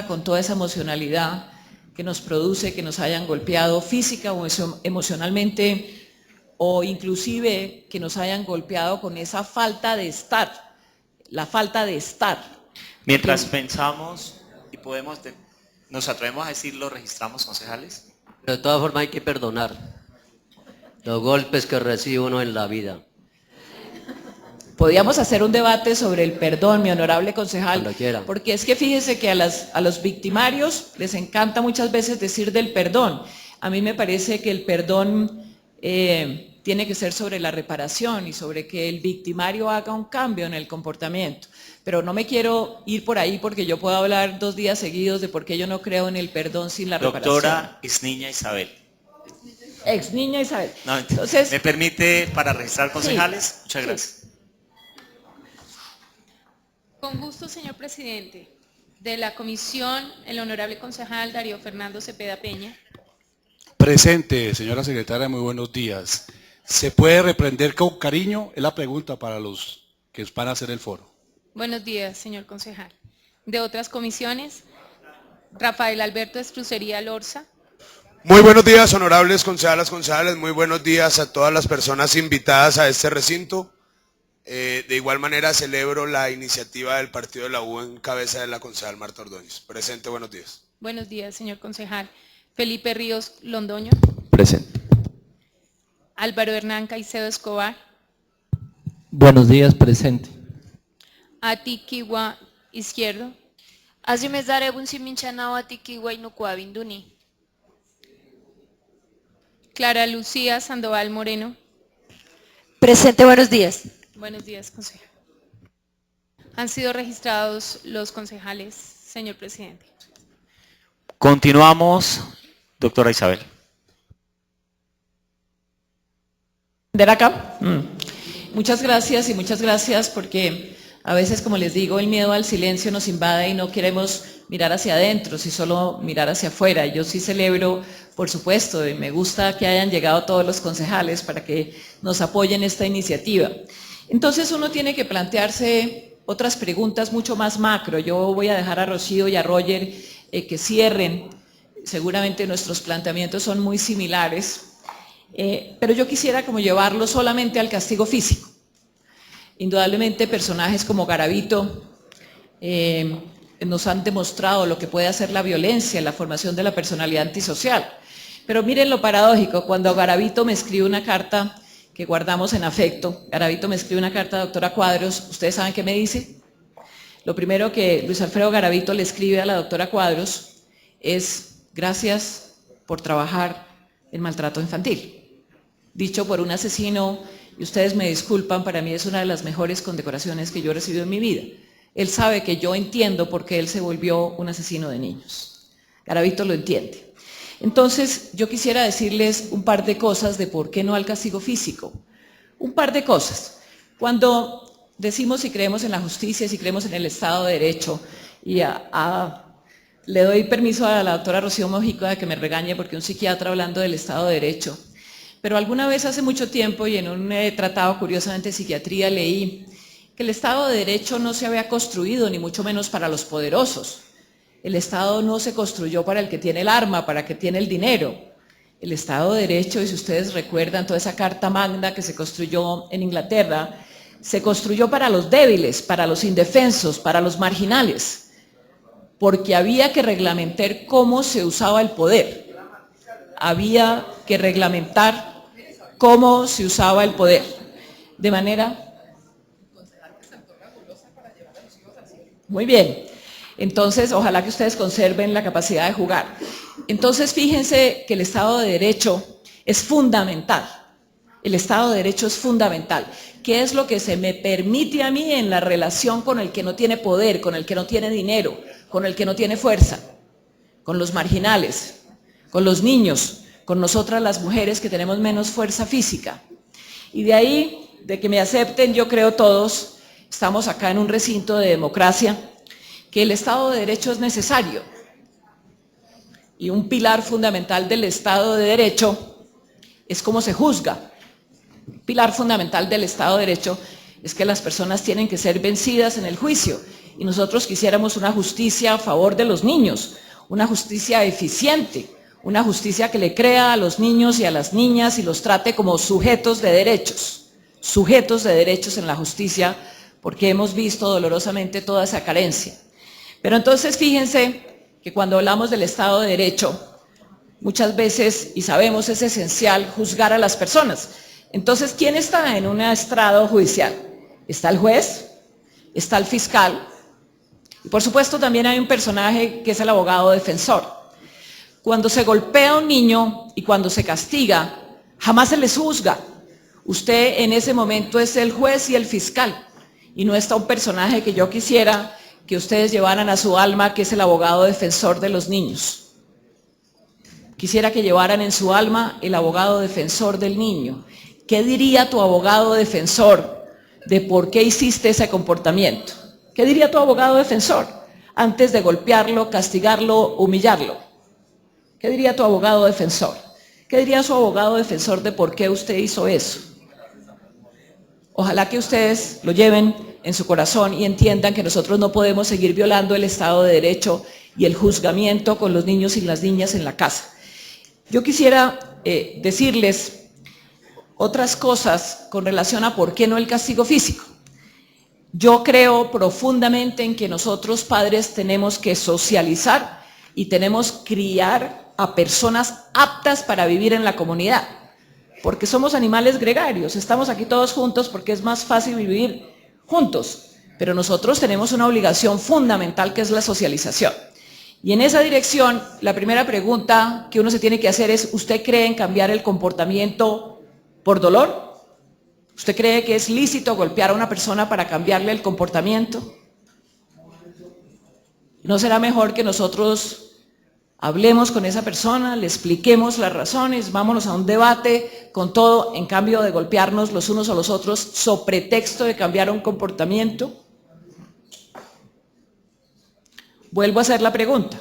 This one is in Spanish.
con toda esa emocionalidad que nos produce que nos hayan golpeado física o emocionalmente, o inclusive que nos hayan golpeado con esa falta de estar, la falta de estar. Mientras pensamos y nos atrevemos a decirlo, registramos, concejales. Pero de todas formas hay que perdonar los golpes que recibe uno en la vida. Podríamos hacer un debate sobre el perdón, mi honorable concejal, Cuando quiera. porque es que fíjese que a los victimarios les encanta muchas veces decir del perdón. A mí me parece que el perdón tiene que ser sobre la reparación y sobre que el victimario haga un cambio en el comportamiento. Pero no me quiero ir por ahí porque yo puedo hablar 2 días seguidos de por qué yo no creo en el perdón sin la reparación. Doctora Isniña Isabel. Ex niña Isabel. No, Entonces, ¿me permite para registrar concejales? Sí, Muchas gracias. Con gusto, señor presidente. De la comisión, el honorable concejal Darío Fernando Cepeda Peña. Presente, señora secretaria, muy buenos días. ¿Se puede reprender con cariño? Es la pregunta para los que van a hacer el foro. Buenos días, señor concejal. De otras comisiones, Rafael Alberto Estrucería Lorza. Muy buenos días, honorables concejalas, concejales. Muy buenos días a todas las personas invitadas a este recinto. De igual manera celebro la iniciativa del partido de la U en cabeza de la concejal Marta Ordóñez. Presente, buenos días. Buenos días, señor concejal. Felipe Ríos Londoño. Presente. Álvaro Hernán Caicedo Escobar. Buenos días, presente. Ati Kiwa Izquierdo. Azimezare Bunsiminchana Ati Kiwa Inukua Binduni. Clara Lucía Sandoval Moreno. Presente, buenos días. Buenos días, concejal. Han sido registrados los concejales, señor presidente. Continuamos, doctora Isabel. ¿De acá? Muchas gracias porque a veces, como les digo, el miedo al silencio nos invade y no queremos mirar hacia adentro, si solo mirar hacia afuera. Yo sí celebro, por supuesto, y me gusta que hayan llegado todos los concejales para que nos apoyen esta iniciativa. Entonces uno tiene que plantearse otras preguntas mucho más macro. Yo voy a dejar a Rocío y a Roger que cierren. Seguramente nuestros planteamientos son muy similares, pero yo quisiera como llevarlo solamente al castigo físico. Indudablemente personajes como Garavito nos han demostrado lo que puede hacer la violencia en la formación de la personalidad antisocial. Pero miren lo paradójico, cuando Garavito me escribe una carta que guardamos en afecto, Garavito me escribe una carta a doctora Cuadros, ¿ustedes saben qué me dice? Lo primero que Luis Alfredo Garavito le escribe a la doctora Cuadros es: gracias por trabajar en maltrato infantil. Dicho por un asesino, y ustedes me disculpan, para mí es una de las mejores condecoraciones que yo he recibido en mi vida. Él sabe que yo entiendo por qué él se volvió un asesino de niños. Garavito lo entiende. Entonces, yo quisiera decirles un par de cosas de por qué no al castigo físico. Un par de cosas. Cuando decimos si creemos en la justicia, si creemos en el Estado de Derecho, y le doy permiso a la doctora Rocío Mojica de que me regañe porque un psiquiatra hablando del Estado de Derecho, pero alguna vez hace mucho tiempo y en un tratado curiosamente de psiquiatría leí que el Estado de Derecho no se había construido ni mucho menos para los poderosos. El Estado no se construyó para el que tiene el arma, para el que tiene el dinero. El Estado de Derecho, y si ustedes recuerdan toda esa Carta Magna que se construyó en Inglaterra, se construyó para los débiles, para los indefensos, para los marginales, porque había que reglamentar cómo se usaba el poder. Había que reglamentar cómo se usaba el poder. De manera... Muy bien. Entonces, ojalá que ustedes conserven la capacidad de jugar. Entonces, fíjense que el Estado de Derecho es fundamental. El Estado de Derecho es fundamental. ¿Qué es lo que se me permite a mí en la relación con el que no tiene poder, con el que no tiene dinero, con el que no tiene fuerza? Con los marginales, con los niños, con nosotras las mujeres que tenemos menos fuerza física. Y de ahí, de que me acepten, yo creo todos, estamos acá en un recinto de democracia, que el Estado de Derecho es necesario. Y un pilar fundamental del Estado de Derecho es cómo se juzga. Un pilar fundamental del Estado de Derecho es que las personas tienen que ser vencidas en el juicio y nosotros quisiéramos una justicia a favor de los niños, una justicia eficiente, una justicia que le crea a los niños y a las niñas y los trate como sujetos de derechos en la justicia, porque hemos visto dolorosamente toda esa carencia. Pero entonces fíjense que cuando hablamos del Estado de Derecho, muchas veces, y sabemos, es esencial juzgar a las personas. Entonces, ¿quién está en un estrado judicial? Está el juez, está el fiscal, y por supuesto también hay un personaje que es el abogado defensor. Cuando se golpea a un niño y cuando se castiga, jamás se les juzga. Usted en ese momento es el juez y el fiscal, y no está un personaje que yo quisiera que ustedes llevaran a su alma, que es el abogado defensor de los niños. Quisiera que llevaran en su alma el abogado defensor del niño. ¿Qué diría tu abogado defensor de por qué hiciste ese comportamiento? ¿Qué diría tu abogado defensor antes de golpearlo, castigarlo, humillarlo? ¿Qué diría tu abogado defensor? ¿Qué diría su abogado defensor de por qué usted hizo eso? Ojalá que ustedes lo lleven en su corazón y entiendan que nosotros no podemos seguir violando el Estado de Derecho y el juzgamiento con los niños y las niñas en la casa. Yo quisiera decirles otras cosas con relación a por qué no el castigo físico. Yo creo profundamente en que nosotros padres tenemos que socializar y tenemos que criar a personas aptas para vivir en la comunidad, porque somos animales gregarios, estamos aquí todos juntos porque es más fácil vivir juntos, pero nosotros tenemos una obligación fundamental que es la socialización. Y en esa dirección, la primera pregunta que uno se tiene que hacer es, ¿usted cree en cambiar el comportamiento por dolor? ¿Usted cree que es lícito golpear a una persona para cambiarle el comportamiento? ¿No será mejor que nosotros hablemos con esa persona, le expliquemos las razones, vámonos a un debate con todo, en cambio de golpearnos los unos a los otros, sobre pretexto de cambiar un comportamiento? Vuelvo a hacer la pregunta.